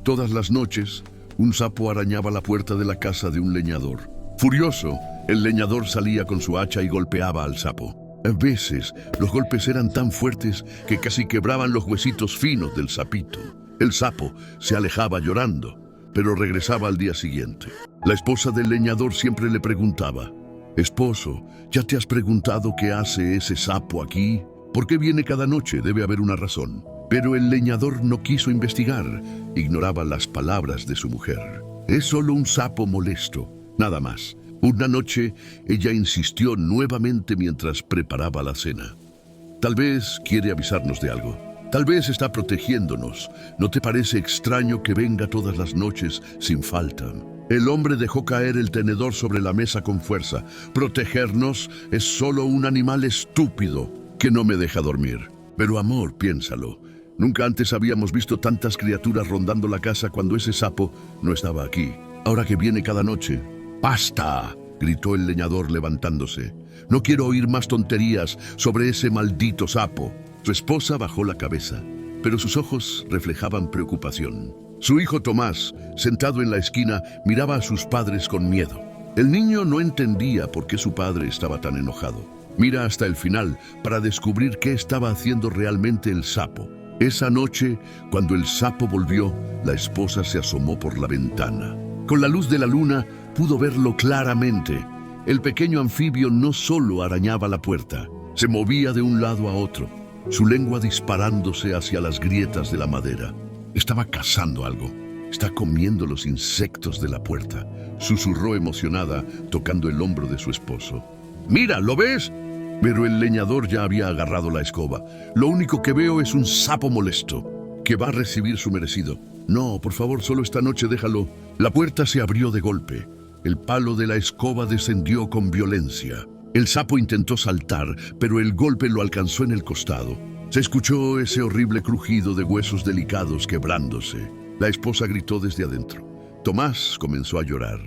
Todas las noches, un sapo arañaba la puerta de la casa de un leñador. Furioso, el leñador salía con su hacha y golpeaba al sapo. A veces, los golpes eran tan fuertes que casi quebraban los huesitos finos del sapito. El sapo se alejaba llorando, pero regresaba al día siguiente. La esposa del leñador siempre le preguntaba: «Esposo, ¿ya te has preguntado qué hace ese sapo aquí? ¿Por qué viene cada noche? Debe haber una razón». Pero el leñador no quiso investigar, ignoraba las palabras de su mujer. «Es solo un sapo molesto, nada más». Una noche, ella insistió nuevamente mientras preparaba la cena. «Tal vez quiere avisarnos de algo. Tal vez está protegiéndonos. ¿No te parece extraño que venga todas las noches sin falta?» El hombre dejó caer el tenedor sobre la mesa con fuerza. «Protegernos es solo un animal estúpido que no me deja dormir». «Pero amor, piénsalo. Nunca antes habíamos visto tantas criaturas rondando la casa cuando ese sapo no estaba aquí. Ahora que viene cada noche». «¡Basta!», gritó el leñador levantándose. «No quiero oír más tonterías sobre ese maldito sapo». Su esposa bajó la cabeza, pero sus ojos reflejaban preocupación. Su hijo Tomás, sentado en la esquina, miraba a sus padres con miedo. El niño no entendía por qué su padre estaba tan enojado. Mira hasta el final para descubrir qué estaba haciendo realmente el sapo. Esa noche, cuando el sapo volvió, la esposa se asomó por la ventana. Con la luz de la luna, pudo verlo claramente. El pequeño anfibio no solo arañaba la puerta, se movía de un lado a otro, su lengua disparándose hacia las grietas de la madera. Estaba cazando algo. «Está comiendo los insectos de la puerta», susurró emocionada, tocando el hombro de su esposo. «Mira, ¿lo ves?». Pero el leñador ya había agarrado la escoba. «Lo único que veo es un sapo molesto, que va a recibir su merecido». «No, por favor, solo esta noche déjalo». La puerta se abrió de golpe. El palo de la escoba descendió con violencia. El sapo intentó saltar, pero el golpe lo alcanzó en el costado. Se escuchó ese horrible crujido de huesos delicados quebrándose. La esposa gritó desde adentro. Tomás comenzó a llorar.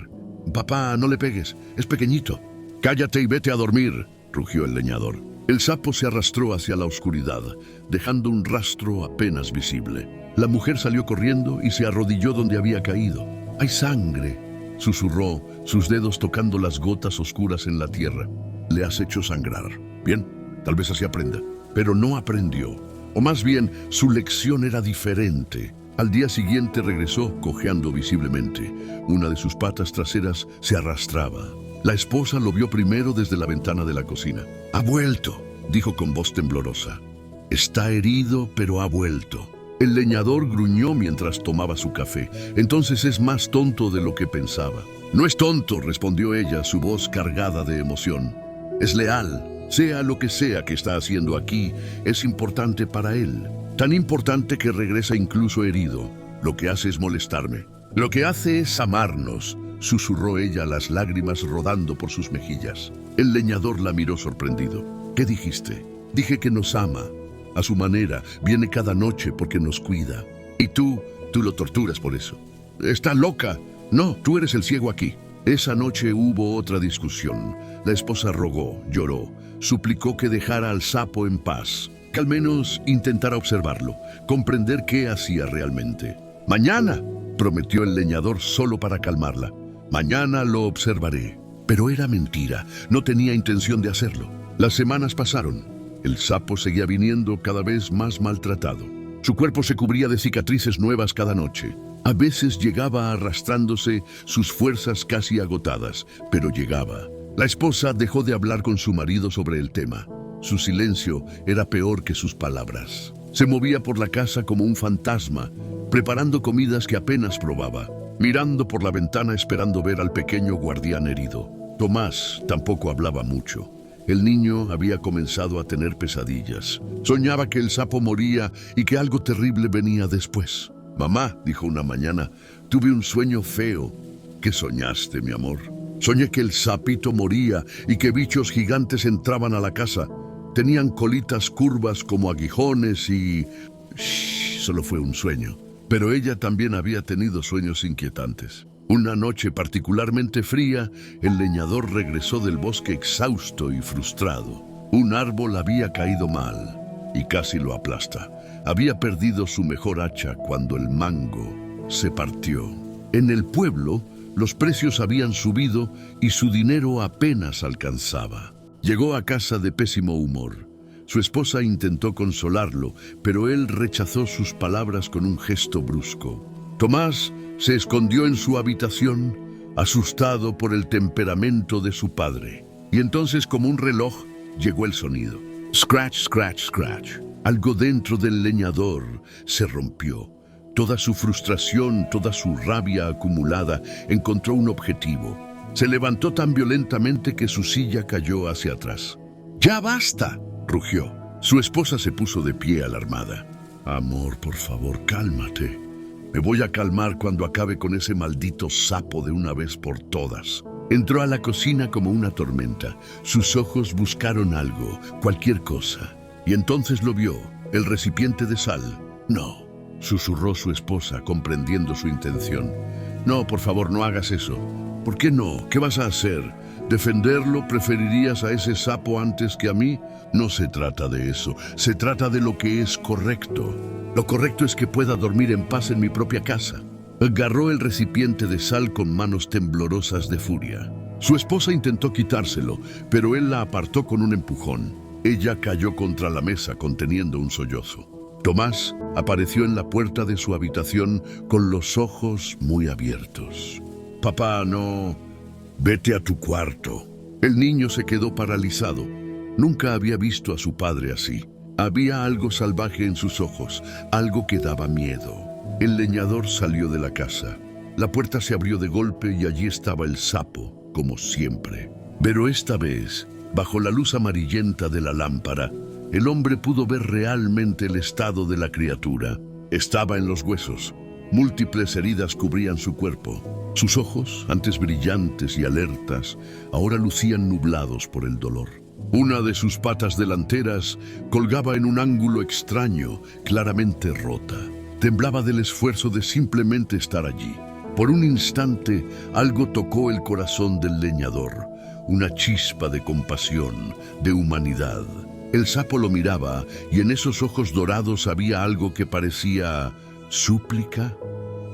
«Papá, no le pegues, es pequeñito». «Cállate y vete a dormir», rugió el leñador. El sapo se arrastró hacia la oscuridad, dejando un rastro apenas visible. La mujer salió corriendo y se arrodilló donde había caído. «Hay sangre», susurró, sus dedos tocando las gotas oscuras en la tierra. «Le has hecho sangrar. Bien, tal vez así aprenda». Pero no aprendió, o más bien su lección era diferente. Al día siguiente regresó cojeando visiblemente. Una de sus patas traseras se arrastraba. La esposa lo vio primero desde la ventana de la cocina. «Ha vuelto», dijo con voz temblorosa. «Está herido, pero ha vuelto». El leñador gruñó mientras tomaba su café. «Entonces es más tonto de lo que pensaba». «No es tonto», respondió ella, su voz cargada de emoción. «Es leal. Sea lo que sea que está haciendo aquí, es importante para él. Tan importante que regresa incluso herido. Lo que hace es molestarme. Lo que hace es amarnos», susurró ella, las lágrimas rodando por sus mejillas. El leñador la miró sorprendido. «¿Qué dijiste?» «Dije que nos ama. A su manera, viene cada noche porque nos cuida. Y tú lo torturas por eso». «¿Está loca?» «No, tú eres el ciego aquí». Esa noche hubo otra discusión. La esposa rogó, lloró, suplicó que dejara al sapo en paz, que al menos intentara observarlo, comprender qué hacía realmente. «Mañana», prometió el leñador solo para calmarla. «Mañana lo observaré». Pero era mentira, no tenía intención de hacerlo. Las semanas pasaron. El sapo seguía viniendo cada vez más maltratado. Su cuerpo se cubría de cicatrices nuevas cada noche. A veces llegaba arrastrándose, sus fuerzas casi agotadas, pero llegaba. La esposa dejó de hablar con su marido sobre el tema. Su silencio era peor que sus palabras. Se movía por la casa como un fantasma, preparando comidas que apenas probaba, mirando por la ventana esperando ver al pequeño guardián herido. Tomás tampoco hablaba mucho. El niño había comenzado a tener pesadillas. Soñaba que el sapo moría y que algo terrible venía después. «Mamá», dijo una mañana, «tuve un sueño feo». «¿Qué soñaste, mi amor?» «Soñé que el sapito moría y que bichos gigantes entraban a la casa. Tenían colitas curvas como aguijones y...» «Shh, solo fue un sueño». Pero ella también había tenido sueños inquietantes. Una noche particularmente fría, el leñador regresó del bosque exhausto y frustrado. Un árbol había caído mal y casi lo aplasta. Había perdido su mejor hacha cuando el mango se partió. En el pueblo, los precios habían subido y su dinero apenas alcanzaba. Llegó a casa de pésimo humor. Su esposa intentó consolarlo, pero él rechazó sus palabras con un gesto brusco. Tomás se escondió en su habitación, asustado por el temperamento de su padre. Y entonces, como un reloj, llegó el sonido. Scratch, scratch, scratch. Algo dentro del leñador se rompió. Toda su frustración, toda su rabia acumulada encontró un objetivo. Se levantó tan violentamente que su silla cayó hacia atrás. ¡Ya basta!, rugió. Su esposa se puso de pie alarmada. Amor, por favor, cálmate. Me voy a calmar cuando acabe con ese maldito sapo de una vez por todas. Entró a la cocina como una tormenta. Sus ojos buscaron algo, cualquier cosa. Y entonces lo vio, el recipiente de sal. No, susurró su esposa, comprendiendo su intención. No, por favor, no hagas eso. ¿Por qué no? ¿Qué vas a hacer? ¿Defenderlo? ¿Preferirías a ese sapo antes que a mí? No se trata de eso. Se trata de lo que es correcto. Lo correcto es que pueda dormir en paz en mi propia casa. Agarró el recipiente de sal con manos temblorosas de furia. Su esposa intentó quitárselo, pero él la apartó con un empujón. Ella cayó contra la mesa conteniendo un sollozo. Tomás apareció en la puerta de su habitación con los ojos muy abiertos. Papá, no. Vete a tu cuarto. El niño se quedó paralizado. Nunca había visto a su padre así. Había algo salvaje en sus ojos, algo que daba miedo. El leñador salió de la casa. La puerta se abrió de golpe y allí estaba el sapo, como siempre. Pero esta vez, bajo la luz amarillenta de la lámpara, el hombre pudo ver realmente el estado de la criatura. Estaba en los huesos. Múltiples heridas cubrían su cuerpo. Sus ojos, antes brillantes y alertas, ahora lucían nublados por el dolor. Una de sus patas delanteras colgaba en un ángulo extraño, claramente rota. Temblaba del esfuerzo de simplemente estar allí. Por un instante, algo tocó el corazón del leñador. Una chispa de compasión, de humanidad. El sapo lo miraba y en esos ojos dorados había algo que parecía súplica,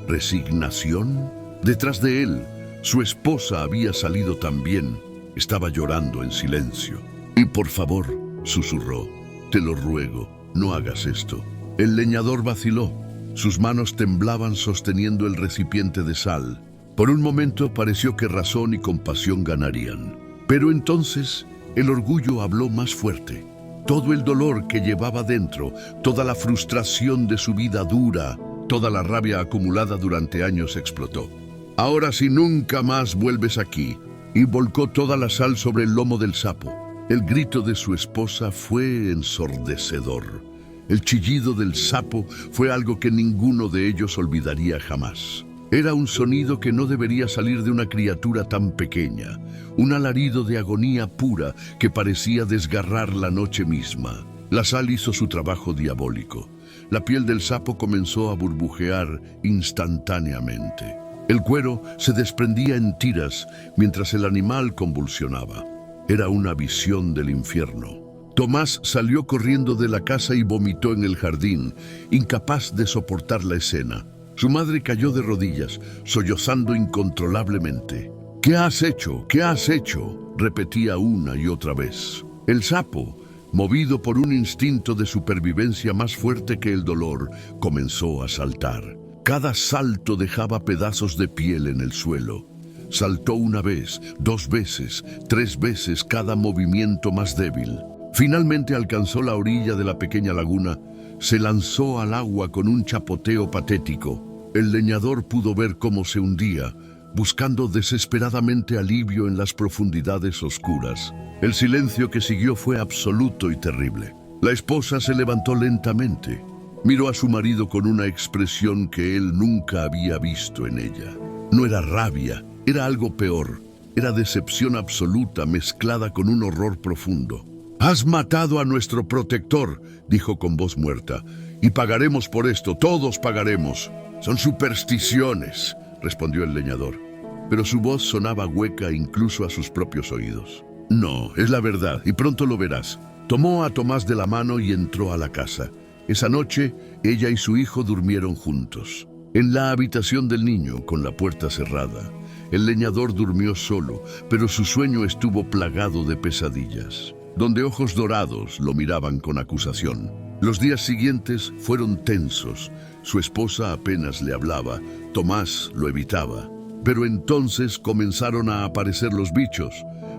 resignación. Detrás de él, su esposa había salido también. Estaba llorando en silencio. Y por favor, susurró, te lo ruego, no hagas esto. El leñador vaciló. Sus manos temblaban sosteniendo el recipiente de sal. Por un momento pareció que razón y compasión ganarían. Pero entonces el orgullo habló más fuerte. Todo el dolor que llevaba dentro, toda la frustración de su vida dura, toda la rabia acumulada durante años explotó. Ahora si nunca más vuelves aquí. Y volcó toda la sal sobre el lomo del sapo. El grito de su esposa fue ensordecedor. El chillido del sapo fue algo que ninguno de ellos olvidaría jamás. Era un sonido que no debería salir de una criatura tan pequeña, un alarido de agonía pura que parecía desgarrar la noche misma. La sal hizo su trabajo diabólico. La piel del sapo comenzó a burbujear instantáneamente. El cuero se desprendía en tiras mientras el animal convulsionaba. Era una visión del infierno. Tomás salió corriendo de la casa y vomitó en el jardín, incapaz de soportar la escena. Su madre cayó de rodillas, sollozando incontrolablemente. ¿Qué has hecho? ¿Qué has hecho?, repetía una y otra vez. El sapo, movido por un instinto de supervivencia más fuerte que el dolor, comenzó a saltar. Cada salto dejaba pedazos de piel en el suelo. Saltó una vez, 2 veces, 3 veces, cada movimiento más débil. Finalmente alcanzó la orilla de la pequeña laguna. Se lanzó al agua con un chapoteo patético. El leñador pudo ver cómo se hundía, buscando desesperadamente alivio en las profundidades oscuras. El silencio que siguió fue absoluto y terrible. La esposa se levantó lentamente. Miró a su marido con una expresión que él nunca había visto en ella. No era rabia, era algo peor. Era decepción absoluta mezclada con un horror profundo. «Has matado a nuestro protector», dijo con voz muerta, «y pagaremos por esto, todos pagaremos». «Son supersticiones», respondió el leñador, pero su voz sonaba hueca incluso a sus propios oídos. «No, es la verdad, y pronto lo verás». Tomó a Tomás de la mano y entró a la casa. Esa noche, ella y su hijo durmieron juntos. En la habitación del niño, con la puerta cerrada, el leñador durmió solo, pero su sueño estuvo plagado de pesadillas, donde ojos dorados lo miraban con acusación. Los días siguientes fueron tensos. Su esposa apenas le hablaba, Tomás lo evitaba. Pero entonces comenzaron a aparecer los bichos.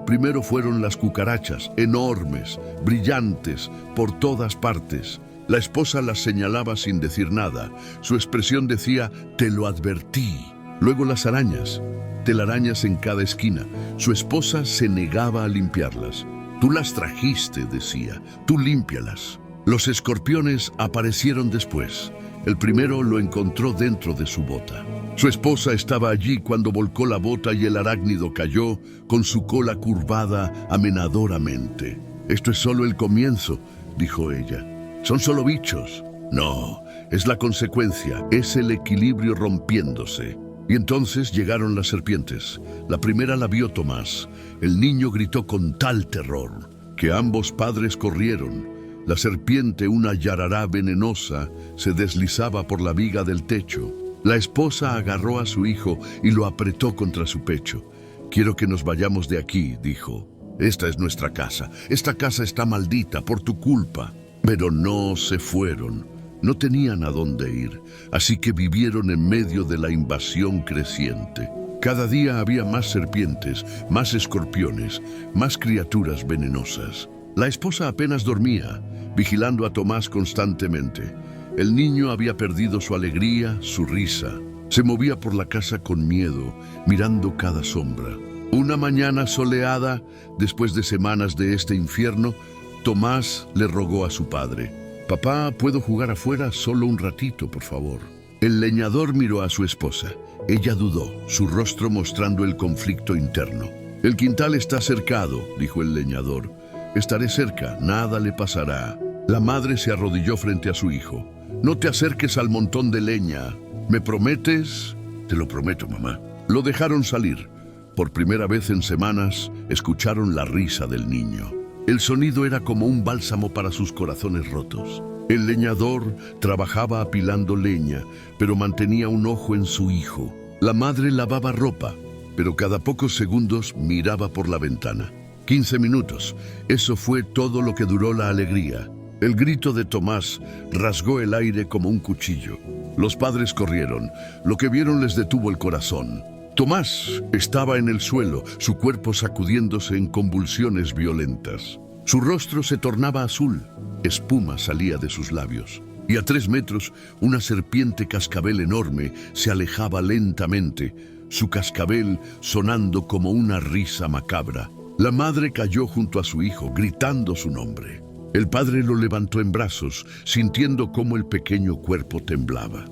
Primero fueron las cucarachas, enormes, brillantes, por todas partes. La esposa las señalaba sin decir nada. Su expresión decía, «Te lo advertí». Luego las arañas, telarañas en cada esquina. Su esposa se negaba a limpiarlas. «Tú las trajiste», decía, «tú límpialas». Los escorpiones aparecieron después. El primero lo encontró dentro de su bota. Su esposa estaba allí cuando volcó la bota y el arácnido cayó con su cola curvada amenazadoramente. «Esto es solo el comienzo», dijo ella. «Son solo bichos». «No, es la consecuencia, es el equilibrio rompiéndose». Y entonces llegaron las serpientes. La primera la vio Tomás. El niño gritó con tal terror que ambos padres corrieron. La serpiente, una yarará venenosa, se deslizaba por la viga del techo. La esposa agarró a su hijo y lo apretó contra su pecho. «Quiero que nos vayamos de aquí», dijo. «Esta es nuestra casa. Esta casa está maldita por tu culpa». Pero no se fueron. No tenían a dónde ir, así que vivieron en medio de la invasión creciente. Cada día había más serpientes, más escorpiones, más criaturas venenosas. La esposa apenas dormía, vigilando a Tomás constantemente. El niño había perdido su alegría, su risa. Se movía por la casa con miedo, mirando cada sombra. Una mañana soleada, después de semanas de este infierno, Tomás le rogó a su padre: «Papá, ¿puedo jugar afuera solo un ratito, por favor?» El leñador miró a su esposa. Ella dudó, su rostro mostrando el conflicto interno. «El quintal está cercado», dijo el leñador. «Estaré cerca, nada le pasará». La madre se arrodilló frente a su hijo. «No te acerques al montón de leña. ¿Me prometes?» «Te lo prometo, mamá». Lo dejaron salir. Por primera vez en semanas, escucharon la risa del niño. El sonido era como un bálsamo para sus corazones rotos. El leñador trabajaba apilando leña, pero mantenía un ojo en su hijo. La madre lavaba ropa, pero cada pocos segundos miraba por la ventana. 15 minutos. Eso fue todo lo que duró la alegría. El grito de Tomás rasgó el aire como un cuchillo. Los padres corrieron. Lo que vieron les detuvo el corazón. Tomás estaba en el suelo, su cuerpo sacudiéndose en convulsiones violentas. Su rostro se tornaba azul, espuma salía de sus labios. Y a 3 metros, una serpiente cascabel enorme se alejaba lentamente, su cascabel sonando como una risa macabra. La madre cayó junto a su hijo, gritando su nombre. El padre lo levantó en brazos, sintiendo cómo el pequeño cuerpo temblaba.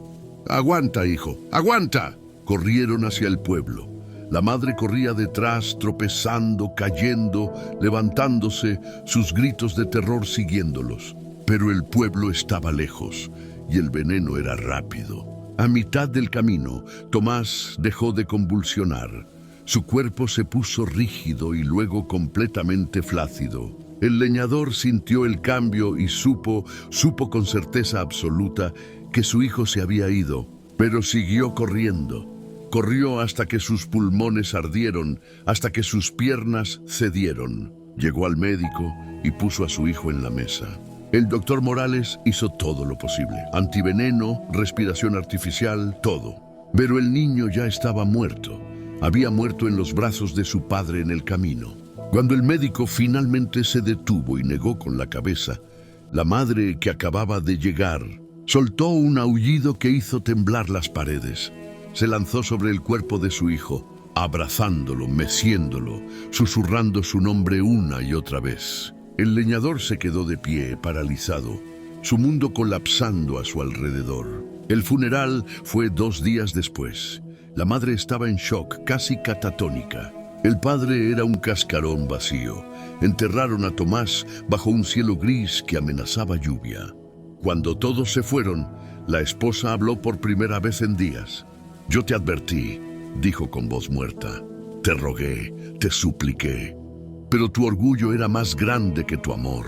«Aguanta, hijo, aguanta». Corrieron hacia el pueblo. La madre corría detrás, tropezando, cayendo, levantándose, sus gritos de terror siguiéndolos. Pero el pueblo estaba lejos y el veneno era rápido. A mitad del camino, Tomás dejó de convulsionar. Su cuerpo se puso rígido y luego completamente flácido. El leñador sintió el cambio y supo con certeza absoluta que su hijo se había ido, pero siguió corriendo. Corrió hasta que sus pulmones ardieron, hasta que sus piernas cedieron. Llegó al médico y puso a su hijo en la mesa. El doctor Morales hizo todo lo posible. Antiveneno, respiración artificial, todo. Pero el niño ya estaba muerto. Había muerto en los brazos de su padre en el camino. Cuando el médico finalmente se detuvo y negó con la cabeza, la madre, que acababa de llegar, soltó un aullido que hizo temblar las paredes. Se lanzó sobre el cuerpo de su hijo, abrazándolo, meciéndolo, susurrando su nombre una y otra vez. El leñador se quedó de pie, paralizado, su mundo colapsando a su alrededor. El funeral fue 2 días después. La madre estaba en shock, casi catatónica. El padre era un cascarón vacío. Enterraron a Tomás bajo un cielo gris que amenazaba lluvia. Cuando todos se fueron, la esposa habló por primera vez en días. «Yo te advertí», dijo con voz muerta. «Te rogué, te supliqué. Pero tu orgullo era más grande que tu amor».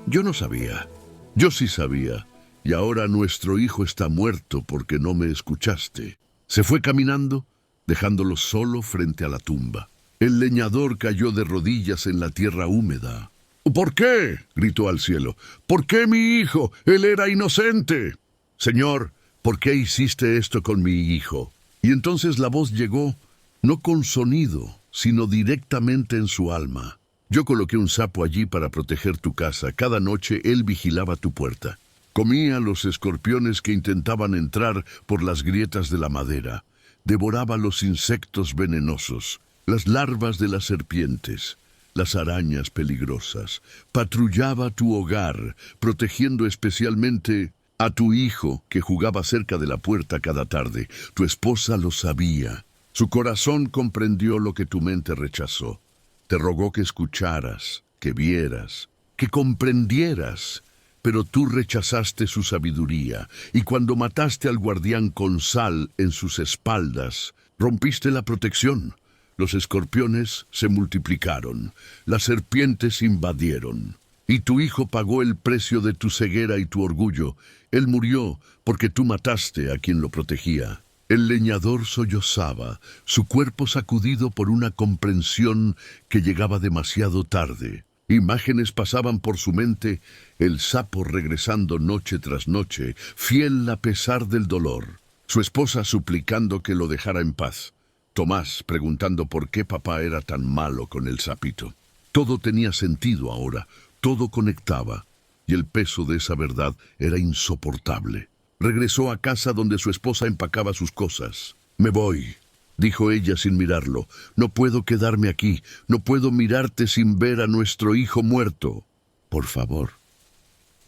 Yo no sabía. Yo sí sabía. y ahora nuestro hijo está muerto porque no me escuchaste. Se fue caminando, dejándolo solo frente a la tumba. El leñador cayó de rodillas en la tierra húmeda. ¿Por qué?, gritó al cielo. ¿Por qué mi hijo? Él era inocente. Señor, ¿por qué hiciste esto con mi hijo? Y entonces la voz llegó, no con sonido, sino directamente en su alma. Yo coloqué un sapo allí para proteger tu casa. Cada noche él vigilaba tu puerta. Comía los escorpiones que intentaban entrar por las grietas de la madera. Devoraba los insectos venenosos, las larvas de las serpientes, las arañas peligrosas. Patrullaba tu hogar, protegiendo especialmente a tu hijo que jugaba cerca de la puerta cada tarde. Tu esposa lo sabía. Su corazón comprendió lo que tu mente rechazó. Te rogó que escucharas, que vieras, que comprendieras, pero tú rechazaste su sabiduría, y cuando mataste al guardián con sal en sus espaldas, rompiste la protección. Los escorpiones se multiplicaron, las serpientes invadieron, y tu hijo pagó el precio de tu ceguera y tu orgullo. Él murió porque tú mataste a quien lo protegía. El leñador sollozaba, su cuerpo sacudido por una comprensión que llegaba demasiado tarde. Imágenes pasaban por su mente, el sapo regresando noche tras noche, fiel a pesar del dolor. Su esposa suplicando que lo dejara en paz. Tomás preguntando por qué papá era tan malo con el sapito. Todo tenía sentido ahora, todo conectaba, y el peso de esa verdad era insoportable. Regresó a casa donde su esposa empacaba sus cosas. «Me voy», dijo ella sin mirarlo. «No puedo quedarme aquí. No puedo mirarte sin ver a nuestro hijo muerto. Por favor».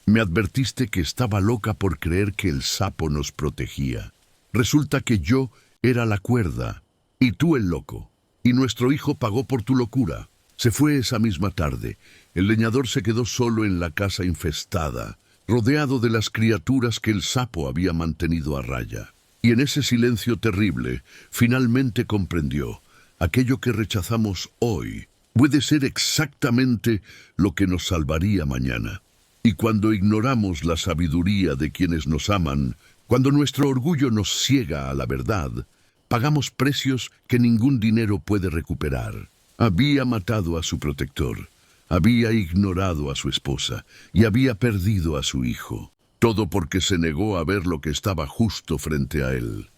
Me advertiste que estaba loca por creer que el sapo nos protegía. Resulta que yo era la cuerda, y tú el loco. Y nuestro hijo pagó por tu locura. Se fue esa misma tarde. El leñador se quedó solo en la casa infestada, rodeado de las criaturas que el sapo había mantenido a raya. Y en ese silencio terrible, finalmente comprendió, aquello que rechazamos hoy puede ser exactamente lo que nos salvaría mañana. Y cuando ignoramos la sabiduría de quienes nos aman, cuando nuestro orgullo nos ciega a la verdad, pagamos precios que ningún dinero puede recuperar. Había matado a su protector. Había ignorado a su esposa y había perdido a su hijo. Todo porque se negó a ver lo que estaba justo frente a él.